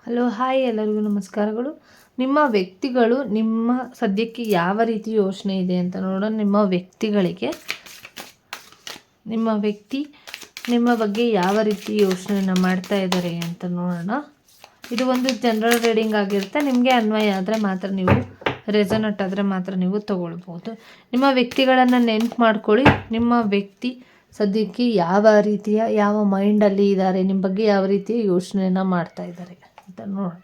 Hello hi ಎಲ್ಲರಿಗೂ ನಮಸ್ಕಾರಗಳು. ನಿಮ್ಮ ವ್ಯಕ್ತಿಗಳು ನಿಮ್ಮ ಸದ್ಯಕ್ಕೆ ಯಾವ ರೀತಿ ಯೋಚನೆ ಇದೆ ಅಂತ ನೋಡೋಣ. ನಿಮ್ಮ ವ್ಯಕ್ತಿ ನಿಮ್ಮ ಬಗ್ಗೆ ಯಾವ ರೀತಿ ಯೋಚನೆಯನ್ನು ಮಾಡ್ತಾ ಇದ್ದಾರೆ ಅಂತ ನೋಡೋಣ. ಇದು ಒಂದು ಜನರಲ್ ರೀಡಿಂಗ್ ಆಗಿರುತ್ತೆ. ನಿಮಗೆ ಅನ್ವಯ ಆದರೆ ಮಾತ್ರ ನೀವು ರೆಸೊನೇಟ್ ಆದರೆ ಮಾತ್ರ ನೀವು ತಗೊಳ್ಬೋದು. ನಿಮ್ಮ ವ್ಯಕ್ತಿಗಳನ್ನು ನೆನ್ಪು ಮಾಡ್ಕೊಳ್ಳಿ. ನಿಮ್ಮ ವ್ಯಕ್ತಿ ಸದ್ಯಕ್ಕೆ ಯಾವ ಮೈಂಡಲ್ಲಿ ಇದ್ದಾರೆ, ನಿಮ್ಮ ಬಗ್ಗೆ ಯಾವ ರೀತಿಯ ಯೋಚನೆಯನ್ನು ಮಾಡ್ತಾ ಇದ್ದಾರೆ ಅಂತ ನೋಡೋಣ.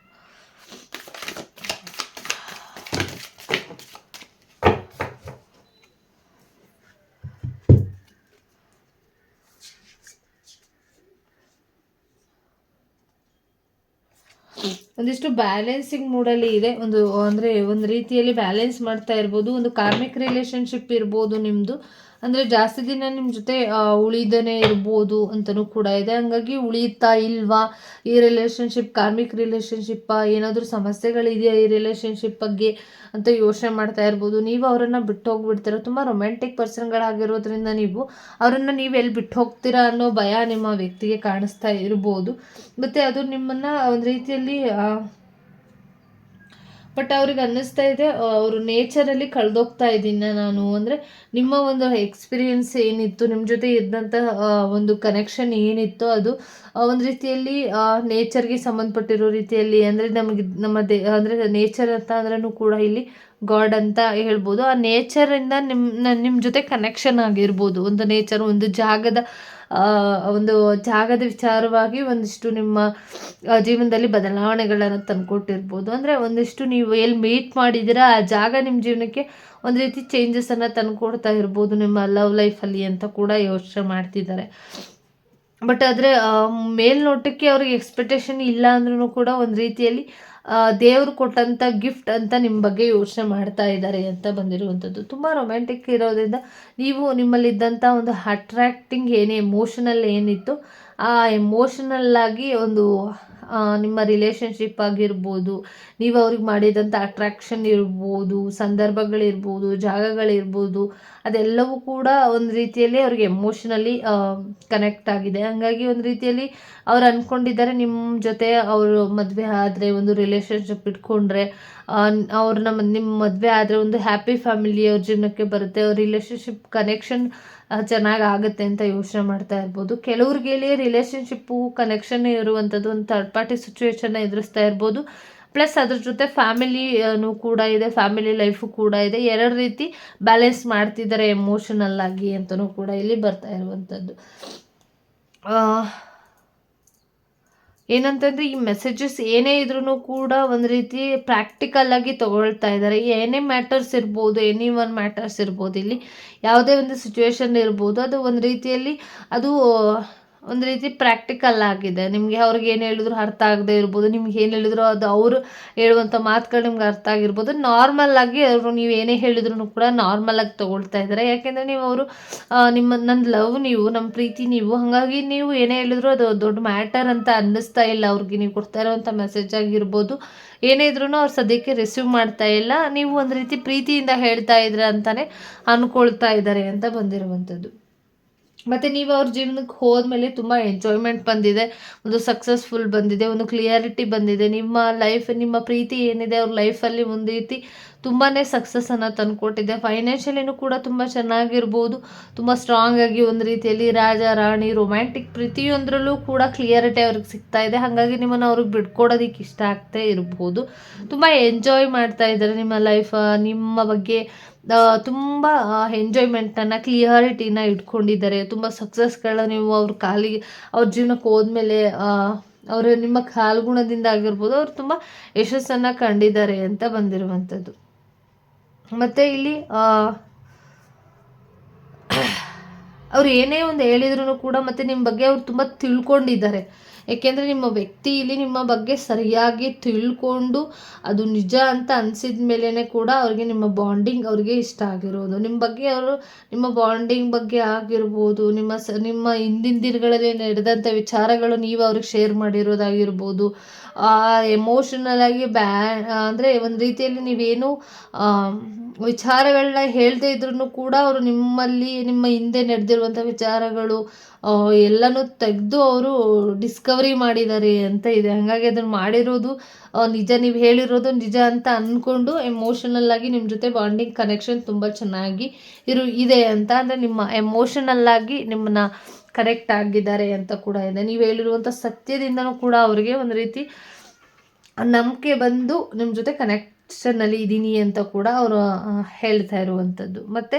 ಒಂದಿಷ್ಟು ಬ್ಯಾಲೆನ್ಸಿಂಗ್ ಮೂಡಲ್ಲಿ ಇದೆ. ಒಂದು ರೀತಿಯಲ್ಲಿ ಬ್ಯಾಲೆನ್ಸ್ ಮಾಡ್ತಾ ಇರ್ಬೋದು. ಒಂದು ಕಾರ್ಮಿಕ್ ರಿಲೇಶನ್ಶಿಪ್ ಇರ್ಬೋದು ನಿಮ್ಮದು. ಅಂದರೆ ಜಾಸ್ತಿ ದಿನ ನಿಮ್ಮ ಜೊತೆ ಉಳಿದನೇ ಇರ್ಬೋದು ಅಂತಲೂ ಕೂಡ ಇದೆ. ಹಂಗಾಗಿ ಉಳಿಯುತ್ತಾ ಇಲ್ವಾ ಈ ರಿಲೇಶನ್ಶಿಪ್, ಕಾರ್ಮಿಕ್ ರಿಲೇಶನ್ಶಿಪ್ಪಾ, ಏನಾದರೂ ಸಮಸ್ಯೆಗಳಿದೆಯಾ ಈ ರಿಲೇಶನ್ಶಿಪ್ ಬಗ್ಗೆ ಅಂತ ಯೋಚನೆ ಮಾಡ್ತಾ ಇರ್ಬೋದು. ನೀವು ಅವರನ್ನು ಬಿಟ್ಟು ಹೋಗ್ಬಿಡ್ತೀರ. ತುಂಬ ರೊಮ್ಯಾಂಟಿಕ್ ಪರ್ಸನ್ಗಳಾಗಿರೋದ್ರಿಂದ ನೀವು ಅವರನ್ನು ನೀವು ಎಲ್ಲಿ ಬಿಟ್ಟು ಹೋಗ್ತೀರಾ ಅನ್ನೋ ಭಯ ನಿಮ್ಮ ವ್ಯಕ್ತಿಗೆ ಕಾಣಿಸ್ತಾ ಇರ್ಬೋದು. ಮತ್ತು ಅದು ನಿಮ್ಮನ್ನು ಒಂದು ರೀತಿಯಲ್ಲಿ ಬಟ್ ಅವ್ರಿಗೆ ಅನ್ನಿಸ್ತಾ ಇದೆ ಅವರು ನೇಚರಲ್ಲಿ ಕಳೆದೋಗ್ತಾ ಇದ್ದೀನಿ ನಾನು. ಅಂದರೆ ನಿಮ್ಮ ಒಂದು ಎಕ್ಸ್ಪೀರಿಯನ್ಸ್ ಏನಿತ್ತು, ನಿಮ್ಮ ಜೊತೆ ಇದ್ದಂಥ ಒಂದು ಕನೆಕ್ಷನ್ ಏನಿತ್ತು ಅದು ಒಂದು ರೀತಿಯಲ್ಲಿ ನೇಚರ್ಗೆ ಸಂಬಂಧಪಟ್ಟಿರೋ ರೀತಿಯಲ್ಲಿ, ಅಂದರೆ ನಮಗೆ ಅಂದರೆ ನೇಚರ್ ಅಂತ ಅಂದ್ರೂ ಕೂಡ ಇಲ್ಲಿ ಗಾಡ್ ಅಂತ ಹೇಳ್ಬೋದು. ಆ ನೇಚರಿಂದ ನಿಮ್ಮ ಜೊತೆ ಕನೆಕ್ಷನ್ ಆಗಿರ್ಬೋದು. ಒಂದು ಜಾಗದ ವಿಚಾರವಾಗಿ ಒಂದಿಷ್ಟು ನಿಮ್ಮ ಜೀವನದಲ್ಲಿ ಬದಲಾವಣೆಗಳನ್ನು ತಂದುಕೊಟ್ಟಿರ್ಬೋದು. ಅಂದರೆ ಒಂದಿಷ್ಟು ನೀವು ಎಲ್ಲಿ ಮೀಟ್ ಮಾಡಿದ್ದೀರಾ ಆ ಜಾಗ ನಿಮ್ಮ ಜೀವನಕ್ಕೆ ಒಂದು ರೀತಿ ಚೇಂಜಸನ್ನು ತಂದುಕೊಡ್ತಾ ಇರ್ಬೋದು ನಿಮ್ಮ ಲವ್ ಲೈಫಲ್ಲಿ ಅಂತ ಕೂಡ ಯೋಚನೆ ಮಾಡ್ತಿದ್ದಾರೆ. ಬಟ್ ಆದರೆ ಮೇಲ್ನೋಟಕ್ಕೆ ಅವ್ರಿಗೆ ಎಕ್ಸ್ಪೆಕ್ಟೇಷನ್ ಇಲ್ಲ ಅಂದ್ರೂ ಕೂಡ ಒಂದು ರೀತಿಯಲ್ಲಿ ದೇವರು ಕೊಟ್ಟಂಥ ಗಿಫ್ಟ್ ಅಂತ ನಿಮ್ಮ ಬಗ್ಗೆ ಯೋಚನೆ ಮಾಡ್ತಾ ಇದ್ದಾರೆ ಅಂತ ಬಂದಿರುವಂಥದ್ದು. ತುಂಬ ರೊಮ್ಯಾಂಟಿಕ್ ಇರೋದ್ರಿಂದ ನೀವು ನಿಮ್ಮಲ್ಲಿದ್ದಂಥ ಒಂದು ಅಟ್ರಾಕ್ಟಿಂಗ್ ಎಮೋಷನಲ್ ಏನಿತ್ತು ಆ ಎಮೋಷನಲ್ಲಾಗಿ ಒಂದು ನಿಮ್ಮ ರಿಲೇಷನ್ಶಿಪ್ ಆಗಿರ್ಬೋದು, ನೀವು ಅವ್ರಿಗೆ ಮಾಡಿದಂಥ ಅಟ್ರಾಕ್ಷನ್ ಇರ್ಬೋದು, ಸಂದರ್ಭಗಳಿರ್ಬೋದು, ಜಾಗಗಳಿರ್ಬೋದು, ಅದೆಲ್ಲವೂ ಕೂಡ ಒಂದು ರೀತಿಯಲ್ಲಿ ಅವ್ರಿಗೆ ಎಮೋಷನಲಿ ಕನೆಕ್ಟ್ ಆಗಿದೆ. ಹಂಗಾಗಿ ಒಂದು ರೀತಿಯಲ್ಲಿ ಅವ್ರು ಅಂದ್ಕೊಂಡಿದ್ದಾರೆ ನಿಮ್ಮ ಜೊತೆ ಅವರು ಮದುವೆ ಆದರೆ, ಒಂದು ರಿಲೇಷನ್ಶಿಪ್ ಇಟ್ಕೊಂಡ್ರೆ ನಿಮ್ಮ ಮದುವೆ ಆದರೆ ಒಂದು ಹ್ಯಾಪಿ ಫ್ಯಾಮಿಲಿ ಅವ್ರ ಜೀವನಕ್ಕೆ ಬರುತ್ತೆ, ಅವ್ರ ರಿಲೇಷನ್ಶಿಪ್ ಕನೆಕ್ಷನ್ ಚೆನ್ನಾಗಿ ಆಗುತ್ತೆ ಅಂತ ಯೋಚನೆ ಮಾಡ್ತಾ ಇರ್ಬೋದು. ಕೆಲವ್ರಿಗೆ ರಿಲೇಷನ್ಶಿಪ್ಪು ಕನೆಕ್ಷನ್ ಇರುವಂಥದ್ದು ಒಂದು ಥರ್ಡ್ ಪಾರ್ಟಿ ಸಿಚುವೇಶನ್ನ ಎದುರಿಸ್ತಾ ಇರ್ಬೋದು. ಪ್ಲಸ್ ಅದ್ರ ಜೊತೆ ಫ್ಯಾಮಿಲಿನೂ ಕೂಡ ಇದೆ, ಫ್ಯಾಮಿಲಿ ಲೈಫು ಕೂಡ ಇದೆ. ಎರಡು ರೀತಿ ಬ್ಯಾಲೆನ್ಸ್ ಮಾಡ್ತಿದ್ದಾರೆ ಎಮೋಷನಲ್ ಆಗಿ ಅಂತಲೂ ಕೂಡ ಇಲ್ಲಿ ಬರ್ತಾ ಇರುವಂಥದ್ದು. ಏನಂತಂದರೆ ಈ ಮೆಸೇಜಸ್ ಏನೇ ಇದ್ರೂ ಕೂಡ ಒಂದು ರೀತಿ ಪ್ರಾಕ್ಟಿಕಲ್ ಆಗಿ ತಗೊಳ್ತಾ ಇದ್ದಾರೆ. ಏನೇ ಮ್ಯಾಟರ್ಸ್ ಇರ್ಬೋದು, ಮ್ಯಾಟರ್ಸ್ ಇರ್ಬೋದು, ಇಲ್ಲಿ ಯಾವುದೇ ಒಂದು ಸಿಚುವೇಶನ್ ಇರ್ಬೋದು, ಅದು ಒಂದು ರೀತಿಯಲ್ಲಿ ಅದು ಒಂದು ರೀತಿ ಪ್ರಾಕ್ಟಿಕಲ್ ಆಗಿದೆ. ನಿಮಗೆ ಅವ್ರಿಗೆ ಏನು ಹೇಳಿದ್ರು ಅರ್ಥ ಆಗದೆ ಇರ್ಬೋದು, ನಿಮ್ಗೆ ಏನು ಹೇಳಿದ್ರು ಅದು ಅವರು ಹೇಳುವಂಥ ಮಾತುಗಳು ನಿಮ್ಗೆ ಅರ್ಥ ಆಗಿರ್ಬೋದು. ನಾರ್ಮಲ್ ಆಗಿ ಅವರು ನೀವು ಏನೇ ಹೇಳಿದ್ರು ಕೂಡ ನಾರ್ಮಲ್ ಆಗಿ ತೊಗೊಳ್ತಾ ಇದ್ದಾರೆ. ಯಾಕೆಂದರೆ ನೀವು ಅವರು ನನ್ನ ಲವ್ ನೀವು, ನಮ್ಮ ಪ್ರೀತಿ ನೀವು, ಹಾಗಾಗಿ ನೀವು ಏನೇ ಹೇಳಿದ್ರು ಅದು ದೊಡ್ಡ ಮ್ಯಾಟರ್ ಅಂತ ಅನ್ನಿಸ್ತಾ ಇಲ್ಲ ಅವ್ರಿಗೆ. ನೀವು ಕೊಡ್ತಾ ಇರೋವಂಥ ಮೆಸೇಜ್ ಆಗಿರ್ಬೋದು, ಏನೇ ಇದ್ರೂ ಅವ್ರು ಸದ್ಯಕ್ಕೆ ರಿಸೀವ್ ಮಾಡ್ತಾ ಇಲ್ಲ. ನೀವು ಒಂದು ರೀತಿ ಪ್ರೀತಿಯಿಂದ ಹೇಳ್ತಾ ಇದ್ರ ಅಂತಲೇ ಅಂದ್ಕೊಳ್ತಾ ಇದ್ದಾರೆ ಅಂತ ಬಂದಿರುವಂಥದ್ದು. ಮತ್ತು ನೀವು ಅವ್ರ ಜೀವನಕ್ಕೆ ಹೋದ್ಮೇಲೆ ತುಂಬ ಎಂಜಾಯ್ಮೆಂಟ್ ಬಂದಿದೆ, ಒಂದು ಸಕ್ಸಸ್ಫುಲ್ ಬಂದಿದೆ, ಒಂದು ಕ್ಲಿಯಾರಿಟಿ ಬಂದಿದೆ. ನಿಮ್ಮ ಪ್ರೀತಿ ಏನಿದೆ ಅವ್ರ ಲೈಫಲ್ಲಿ ಒಂದು ರೀತಿ ತುಂಬಾ ಸಕ್ಸಸ್ಸನ್ನು ತಂದುಕೊಟ್ಟಿದೆ. ಫೈನಾನ್ಷಿಯಲಿನೂ ಕೂಡ ತುಂಬ ಚೆನ್ನಾಗಿರ್ಬೋದು, ತುಂಬ ಸ್ಟ್ರಾಂಗ್ ಆಗಿ ಒಂದು ರೀತಿಯಲ್ಲಿ ರಾಜ ರಾಣಿ ರೊಮ್ಯಾಂಟಿಕ್ ಪ್ರತಿಯೊಂದರಲ್ಲೂ ಕೂಡ ಕ್ಲಿಯರಿಟಿ ಅವ್ರಿಗೆ ಸಿಗ್ತಾ ಇದೆ. ಹಾಗಾಗಿ ನಿಮ್ಮನ್ನು ಅವ್ರಿಗೆ ಬಿಟ್ಕೊಡೋದಕ್ಕೆ ಇಷ್ಟ ಆಗ್ತಾ ಇರ್ಬೋದು. ತುಂಬ ಎಂಜಾಯ್ ಮಾಡ್ತಾ ಇದ್ದಾರೆ ನಿಮ್ಮ ಲೈಫ್, ನಿಮ್ಮ ಬಗ್ಗೆ ತುಂಬ ಎಂಜಾಯ್ಮೆಂಟನ್ನು ಕ್ಲಿಯಾರಿಟಿನ ಇಟ್ಕೊಂಡಿದ್ದಾರೆ. ತುಂಬ ಸಕ್ಸಸ್ಗಳ ನೀವು ಅವ್ರ ಜೀವನಕ್ಕೆ ಹೋದ್ಮೇಲೆ ಅವರು ನಿಮ್ಮ ಕಾಲ್ಗುಣದಿಂದ ಆಗಿರ್ಬೋದು ಅವರು ತುಂಬ ಯಶಸ್ಸನ್ನು ಕಂಡಿದ್ದಾರೆ ಅಂತ ಬಂದಿರುವಂಥದ್ದು. ಮತ್ತು ಇಲ್ಲಿ ಅವ್ರು ಏನೇ ಒಂದು ಹೇಳಿದ್ರು ಕೂಡ ಮತ್ತು ನಿಮ್ಮ ಬಗ್ಗೆ ಅವ್ರು ತುಂಬ ತಿಳ್ಕೊಂಡಿದ್ದಾರೆ. ಏಕೆಂದರೆ ನಿಮ್ಮ ವ್ಯಕ್ತಿ ಇಲ್ಲಿ ನಿಮ್ಮ ಬಗ್ಗೆ ಸರಿಯಾಗಿ ತಿಳ್ಕೊಂಡು ಅದು ನಿಜ ಅಂತ ಅನಿಸಿದ ಮೇಲೇ ಕೂಡ ಅವ್ರಿಗೆ ನಿಮ್ಮ ಬಾಂಡಿಂಗ್ ಅವ್ರಿಗೆ ಇಷ್ಟ ಆಗಿರೋದು. ನಿಮ್ಮ ಬಾಂಡಿಂಗ್ ಬಗ್ಗೆ ಆಗಿರ್ಬೋದು, ನಿಮ್ಮ ಹಿಂದಿನ ದಿನಗಳಲ್ಲಿ ನಡೆದಂಥ ವಿಚಾರಗಳು ನೀವು ಅವ್ರಿಗೆ ಶೇರ್ ಮಾಡಿರೋದಾಗಿರ್ಬೋದು, ಎಮೋಷನಲ್ ಆಗಿ ಅಂದರೆ ಒಂದು ರೀತಿಯಲ್ಲಿ ನೀವೇನು ವಿಚಾರಗಳನ್ನ ಹೇಳ್ದೇ ಇದ್ರೂ ಕೂಡ ಅವರು ನಿಮ್ಮಲ್ಲಿ ನಿಮ್ಮ ಹಿಂದೆ ನಡೆದಿರುವಂಥ ವಿಚಾರಗಳು ಎಲ್ಲನೂ ತೆಗೆದು ಅವರು ಡಿಸ್ಕವರಿ ಮಾಡಿದ್ದಾರೆ ಅಂತ ಇದೆ. ಹಾಗಾಗಿ ಅದನ್ನು ಮಾಡಿರೋದು ನಿಜ, ನೀವು ಹೇಳಿರೋದು ನಿಜ ಅಂತ ಅಂದ್ಕೊಂಡು ಎಮೋಷನಲ್ ಆಗಿ ನಿಮ್ಮ ಜೊತೆ ಬಾಂಡಿಂಗ್ ಕನೆಕ್ಷನ್ ತುಂಬ ಚೆನ್ನಾಗಿ ಇದೆ ಅಂತ, ಅಂದರೆ ನಿಮ್ಮ ಎಮೋಷನಲ್ ಆಗಿ ನಿಮ್ಮನ್ನ ಕನೆಕ್ಟ್ ಆಗಿದ್ದಾರೆ ಅಂತ ಕೂಡ ಇದೆ. ನೀವು ಹೇಳಿರುವಂಥ ಸತ್ಯದಿಂದನೂ ಕೂಡ ಅವರಿಗೆ ಒಂದು ರೀತಿ ನಂಬಿಕೆ ಬಂದು ನಿಮ್ಮ ಜೊತೆ ಕನೆಕ್ಷನ್ನಲ್ಲಿ ಇದ್ದೀನಿ ಅಂತ ಕೂಡ ಅವರು ಹೇಳ್ತಾ ಇರುವಂಥದ್ದು. ಮತ್ತು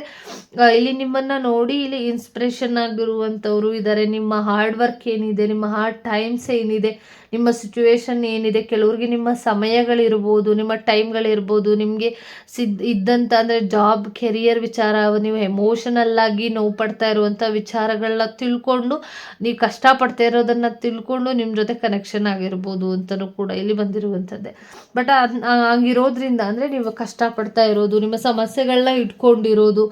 ಇಲ್ಲಿ ನಿಮ್ಮನ್ನು ನೋಡಿ ಇಲ್ಲಿ ಇನ್ಸ್ಪಿರೇಷನ್ ಆಗಿರುವಂಥವ್ರು ಇದ್ದಾರೆ. ನಿಮ್ಮ ಹಾರ್ಡ್ ವರ್ಕ್ ಏನಿದೆ, ನಿಮ್ಮ ಹಾರ್ಡ್ ಟೈಮ್ಸ್ ಏನಿದೆ, ನಿಮ್ಮ ಸಿಚುವೇಶನ್ ಏನಿದೆ, ಕೆಲವ್ರಿಗೆ ನಿಮ್ಮ ಸಮಯಗಳಿರ್ಬೋದು, ನಿಮ್ಮ ಟೈಮ್ಗಳಿರ್ಬೋದು, ನಿಮಗೆ ಇದ್ದಂಥ ಅಂದರೆ ಜಾಬ್, ಕೆರಿಯರ್ ವಿಚಾರ, ನೀವು ಎಮೋಷನಲ್ಲಾಗಿ ನೋವು ಪಡ್ತಾ ಇರುವಂಥ ವಿಚಾರಗಳನ್ನ ತಿಳ್ಕೊಂಡು, ನೀವು ಕಷ್ಟಪಡ್ತಾ ಇರೋದನ್ನು ತಿಳ್ಕೊಂಡು ನಿಮ್ಮ ಜೊತೆ ಕನೆಕ್ಷನ್ ಆಗಿರ್ಬೋದು ಅಂತಲೂ ಕೂಡ ಇಲ್ಲಿ ಬಂದಿರುವಂಥದ್ದೇ. ಬಟ್ ಹಂಗಿರೋದ್ರಿಂದ ಅಂದರೆ ನೀವು ಕಷ್ಟಪಡ್ತಾ ಇರೋದು, ನಿಮ್ಮ ಸಮಸ್ಯೆಗಳನ್ನ ಇಟ್ಕೊಂಡಿರೋದು,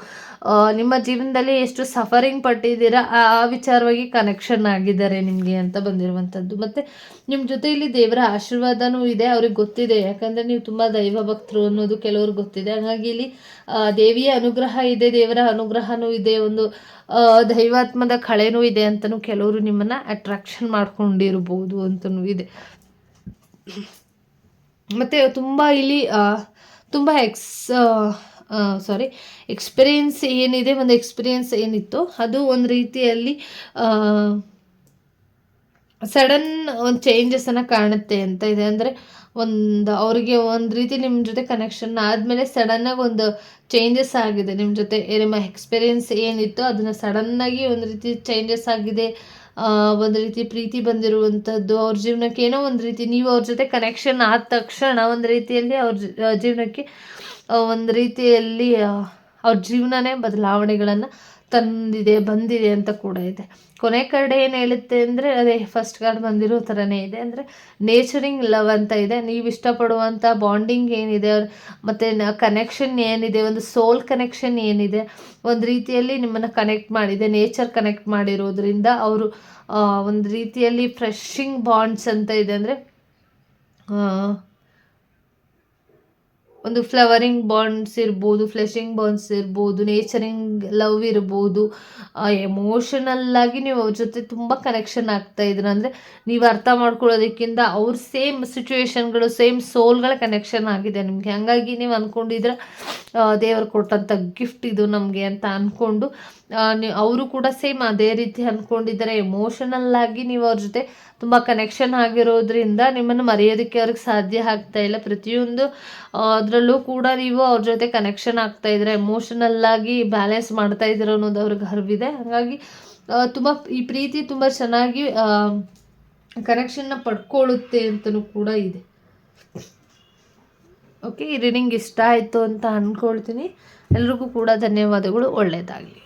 ನಿಮ್ಮ ಜೀವನದಲ್ಲಿ ಎಷ್ಟು ಸಫರಿಂಗ್ ಪಟ್ಟಿದ್ದೀರಾ ಆ ವಿಚಾರವಾಗಿ ಕನೆಕ್ಷನ್ ಆಗಿದ್ದಾರೆ ನಿಮಗೆ ಅಂತ ಬಂದಿರುವಂಥದ್ದು. ಮತ್ತು ನಿಮ್ಮ ಜೊತೆ ಇಲ್ಲಿ ದೇವರ ಆಶೀರ್ವಾದನೂ ಇದೆ, ಅವ್ರಿಗೆ ಗೊತ್ತಿದೆ. ಯಾಕಂದರೆ ನೀವು ತುಂಬ ದೈವ ಭಕ್ತರು ಅನ್ನೋದು ಕೆಲವ್ರಿಗೆ ಗೊತ್ತಿದೆ. ಹಾಗಾಗಿ ಇಲ್ಲಿ ದೇವಿಯ ಅನುಗ್ರಹ ಇದೆ, ದೇವರ ಅನುಗ್ರಹನೂ ಇದೆ, ಒಂದು ದೈವಾತ್ಮದ ಕಳೆನೂ ಇದೆ ಅಂತಲೂ ಕೆಲವರು ನಿಮ್ಮನ್ನು ಅಟ್ರಾಕ್ಷನ್ ಮಾಡ್ಕೊಂಡಿರ್ಬೋದು ಅಂತಲೂ ಇದೆ. ಮತ್ತು ತುಂಬ ಇಲ್ಲಿ ತುಂಬ ಎಕ್ಸ್ಪೀರಿಯೆನ್ಸ್ ಏನಿದೆ, ಒಂದು ಎಕ್ಸ್ಪೀರಿಯೆನ್ಸ್ ಏನಿತ್ತು ಅದು ಒಂದು ರೀತಿಯಲ್ಲಿ ಸಡನ್ ಒಂದು ಚೇಂಜಸನ್ನು ಕಾಣುತ್ತೆ ಅಂತ ಇದೆ. ಅಂದರೆ ಅವರಿಗೆ ಒಂದು ರೀತಿ ನಿಮ್ಮ ಜೊತೆ ಕನೆಕ್ಷನ್ ಆದಮೇಲೆ ಸಡನ್ನಾಗಿ ಒಂದು ಚೇಂಜಸ್ ಆಗಿದೆ ನಿಮ್ಮ ಜೊತೆ. ನಿಮ್ಮ ಎಕ್ಸ್ಪೀರಿಯೆನ್ಸ್ ಏನಿತ್ತು ಅದನ್ನು ಸಡನ್ನಾಗಿ ಒಂದು ರೀತಿ ಚೇಂಜಸ್ ಆಗಿದೆ. ಒಂದು ರೀತಿ ಪ್ರೀತಿ ಬಂದಿರುವಂಥದ್ದು ಅವ್ರ ಜೀವನಕ್ಕೆ, ಏನೋ ಒಂದು ರೀತಿ ನೀವು ಅವ್ರ ಜೊತೆ ಕನೆಕ್ಷನ್ ಆದ ತಕ್ಷಣ ಒಂದು ರೀತಿಯಲ್ಲಿ ಅವ್ರ ಜೀವನಕ್ಕೆ ಒಂದು ರೀತಿಯಲ್ಲಿ ಅವ್ರ ಜೀವನನೇ ಬದಲಾವಣೆಗಳನ್ನು ಬಂದಿದೆ ಅಂತ ಕೂಡ ಇದೆ. ಕೊನೆ ಕಡೆ ಏನು ಹೇಳುತ್ತೆ ಅಂದರೆ ಅದೇ ಫಸ್ಟ್ ಕಾರ್ಡ್ ಬಂದಿರೋ ಥರನೇ ಇದೆ. ಅಂದರೆ ನೇಚರಿಂಗ್ ಲವ್ ಅಂತ ಇದೆ. ನೀವು ಇಷ್ಟಪಡುವಂಥ ಬಾಂಡಿಂಗ್ ಏನಿದೆ ಮತ್ತು ಕನೆಕ್ಷನ್ ಏನಿದೆ, ಒಂದು ಸೋಲ್ ಕನೆಕ್ಷನ್ ಏನಿದೆ, ಒಂದು ರೀತಿಯಲ್ಲಿ ನಿಮ್ಮನ್ನು ಕನೆಕ್ಟ್ ಮಾಡಿದೆ. ನೇಚರ್ ಕನೆಕ್ಟ್ ಮಾಡಿರೋದ್ರಿಂದ ಅವರು ಒಂದು ರೀತಿಯಲ್ಲಿ ಫ್ರೆಶಿಂಗ್ ಬಾಂಡ್ಸ್ ಅಂತ ಇದೆ. ಅಂದರೆ ಒಂದು ಫ್ಲವರಿಂಗ್ ಬಾಂಡ್ಸ್ ಇರ್ಬೋದು, ಫ್ಲೆಶಿಂಗ್ ಬಾಂಡ್ಸ್ ಇರ್ಬೋದು, ನೇಚರಿಂಗ್ ಲವ್ ಇರ್ಬೋದು, ಎಮೋಷನಲ್ಲಾಗಿ ನೀವು ಅವ್ರ ಜೊತೆ ತುಂಬ ಕನೆಕ್ಷನ್ ಆಗ್ತಾ ಇದ್ದೀರ. ಅಂದರೆ ನೀವು ಅರ್ಥ ಮಾಡ್ಕೊಳ್ಳೋದಕ್ಕಿಂತ ಅವ್ರ ಸೇಮ್ ಸಿಚುವೇಶನ್ಗಳು, ಸೇಮ್ ಸೋಲ್ಗಳ ಕನೆಕ್ಷನ್ ಆಗಿದೆ ನಿಮಗೆ. ಹಾಗಾಗಿ ನೀವು ಅಂದ್ಕೊಂಡಿದ್ರೆ ದೇವರು ಕೊಟ್ಟಂಥ ಗಿಫ್ಟ್ ಇದು ನಮಗೆ ಅಂತ ಅಂದ್ಕೊಂಡು ಅವರು ಕೂಡ ಸೇಮ್ ಅದೇ ರೀತಿ ಅಂದ್ಕೊಂಡಿದ್ದಾರೆ. ಎಮೋಷನಲ್ಲಾಗಿ ನೀವು ಅವ್ರ ಜೊತೆ ತುಂಬ ಕನೆಕ್ಷನ್ ಆಗಿರೋದ್ರಿಂದ ನಿಮ್ಮನ್ನು ಮರೆಯೋದಕ್ಕೆ ಅವ್ರಿಗೆ ಸಾಧ್ಯ ಆಗ್ತಾ ಇಲ್ಲ. ಪ್ರತಿಯೊಂದು ಅದರಲ್ಲೂ ಕೂಡ ನೀವು ಅವ್ರ ಜೊತೆ ಕನೆಕ್ಷನ್ ಆಗ್ತಾ ಇದ್ದೀರ, ಎಮೋಷನಲ್ಲಾಗಿ ಬ್ಯಾಲೆನ್ಸ್ ಮಾಡ್ತಾ ಇದ್ದೀರ ಅನ್ನೋದು ಅವ್ರಿಗೆ ಅರಿವಿದೆ. ಹಾಗಾಗಿ ತುಂಬ ಈ ಪ್ರೀತಿ ತುಂಬ ಚೆನ್ನಾಗಿ ಕನೆಕ್ಷನ್ನ ಪಡ್ಕೊಳ್ಳುತ್ತೆ ಅಂತಲೂ ಕೂಡ ಇದೆ. ಓಕೆ, ಈ ರೀಡಿಂಗ್ ಇಷ್ಟ ಆಯಿತು ಅಂತ ಅಂದ್ಕೊಳ್ತೀನಿ. ಎಲ್ರಿಗೂ ಕೂಡ ಧನ್ಯವಾದಗಳು. ಒಳ್ಳೆಯದಾಗಲಿ.